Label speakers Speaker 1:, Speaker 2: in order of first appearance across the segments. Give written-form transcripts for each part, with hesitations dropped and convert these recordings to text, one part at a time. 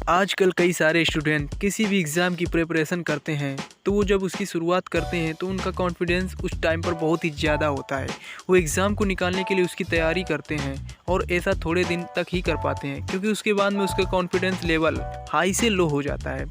Speaker 1: आजकल कई सारे स्टूडेंट किसी भी एग्ज़ाम की प्रिपरेशन करते हैं तो वो जब उसकी शुरुआत करते हैं तो उनका कॉन्फिडेंस उस टाइम पर बहुत ही ज़्यादा होता है। वो एग्ज़ाम को निकालने के लिए उसकी तैयारी करते हैं और ऐसा थोड़े दिन तक ही कर पाते हैं, क्योंकि उसके बाद में उसका कॉन्फिडेंस लेवल हाई से लो हो जाता है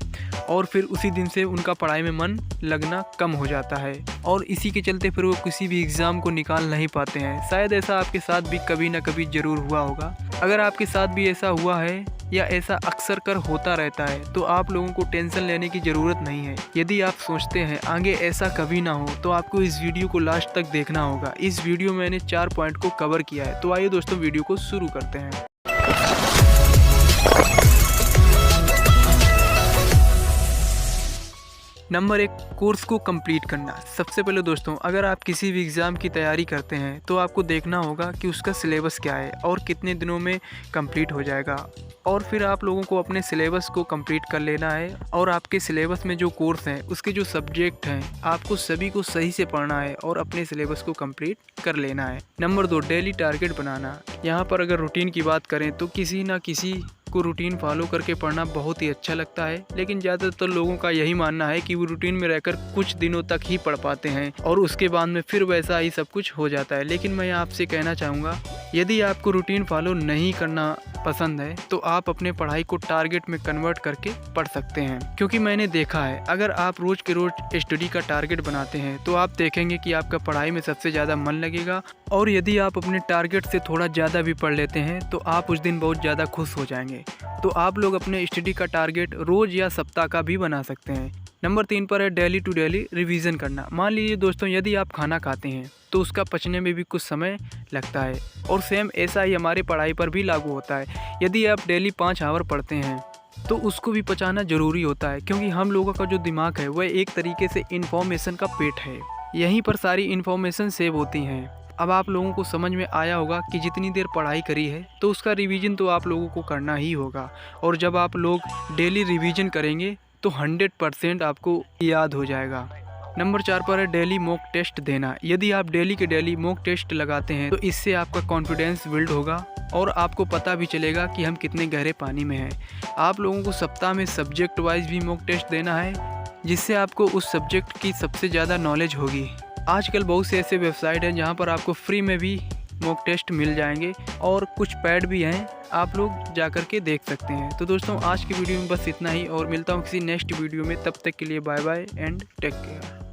Speaker 1: और फिर उसी दिन से उनका पढ़ाई में मन लगना कम हो जाता है और इसी के चलते फिर वो किसी भी एग्ज़ाम को निकाल नहीं पाते हैं। शायद ऐसा आपके साथ भी कभी ना कभी ज़रूर हुआ होगा। अगर आपके साथ भी ऐसा हुआ है या ऐसा अक्सर कर होता रहता है तो आप लोगों को टेंशन लेने की ज़रूरत नहीं है। यदि आप सोचते हैं आगे ऐसा कभी ना हो तो आपको इस वीडियो को लास्ट तक देखना होगा। इस वीडियो में मैंने 4 पॉइंट को कवर किया है, तो आइए दोस्तों वीडियो को शुरू करते हैं। नंबर 1, कोर्स को कंप्लीट करना। सबसे पहले दोस्तों, अगर आप किसी भी एग्ज़ाम की तैयारी करते हैं तो आपको देखना होगा कि उसका सिलेबस क्या है और कितने दिनों में कंप्लीट हो जाएगा, और फिर आप लोगों को अपने सिलेबस को कंप्लीट कर लेना है और आपके सिलेबस में जो कोर्स हैं उसके जो सब्जेक्ट हैं आपको सभी को सही से पढ़ना है और अपने सिलेबस को कंप्लीट कर लेना है। नंबर 2, डेली टारगेट बनाना। यहाँ पर अगर रूटीन की बात करें तो किसी ना किसी को रूटीन फॉलो करके पढ़ना बहुत ही अच्छा लगता है, लेकिन ज़्यादातर लोगों का यही मानना है कि वो रूटीन में रहकर कुछ दिनों तक ही पढ़ पाते हैं और उसके बाद में फिर वैसा ही सब कुछ हो जाता है। लेकिन मैं आपसे कहना चाहूँगा, यदि आपको रूटीन फॉलो नहीं करना पसंद है तो आप अपने पढ़ाई को टारगेट में कन्वर्ट करके पढ़ सकते हैं, क्योंकि मैंने देखा है अगर आप रोज़ के रोज़ स्टडी का टारगेट बनाते हैं तो आप देखेंगे कि आपका पढ़ाई में सबसे ज़्यादा मन लगेगा, और यदि आप अपने टारगेट से थोड़ा ज़्यादा भी पढ़ लेते हैं तो आप उस दिन बहुत ज़्यादा खुश हो जाएंगे। तो आप लोग अपने स्टडी का टारगेट रोज़ या सप्ताह का भी बना सकते हैं। नंबर 3 पर है डेली टू डेली रिवीजन करना। मान लीजिए दोस्तों, यदि आप खाना खाते हैं तो उसका पचने में भी कुछ समय लगता है, और सेम ऐसा ही हमारे पढ़ाई पर भी लागू होता है। यदि आप डेली 5 आवर पढ़ते हैं तो उसको भी पचाना ज़रूरी होता है, क्योंकि हम लोगों का जो दिमाग है वह एक तरीके से इन्फॉर्मेशन का पेट है। यहीं पर सारी इन्फॉर्मेशन सेव होती हैं। अब आप लोगों को समझ में आया होगा कि जितनी देर पढ़ाई करी है तो उसका रिवीजन तो आप लोगों को करना ही होगा, और जब आप लोग डेली रिवीजन करेंगे तो 100% आपको याद हो जाएगा। नंबर 4 पर है डेली मॉक टेस्ट देना। यदि आप डेली के डेली मॉक टेस्ट लगाते हैं तो इससे आपका कॉन्फिडेंस बिल्ड होगा और आपको पता भी चलेगा कि हम कितने गहरे पानी में हैं। आप लोगों को सप्ताह में सब्जेक्ट वाइज भी मॉक टेस्ट देना है, जिससे आपको उस सब्जेक्ट की सबसे ज़्यादा नॉलेज होगी। आजकल बहुत से ऐसे वेबसाइट हैं जहां पर आपको फ्री में भी मॉक टेस्ट मिल जाएंगे, और कुछ पैड भी हैं, आप लोग जाकर के देख सकते हैं। तो दोस्तों, आज की वीडियो में बस इतना ही, और मिलता हूं किसी नेक्स्ट वीडियो में। तब तक के लिए bye bye and take care.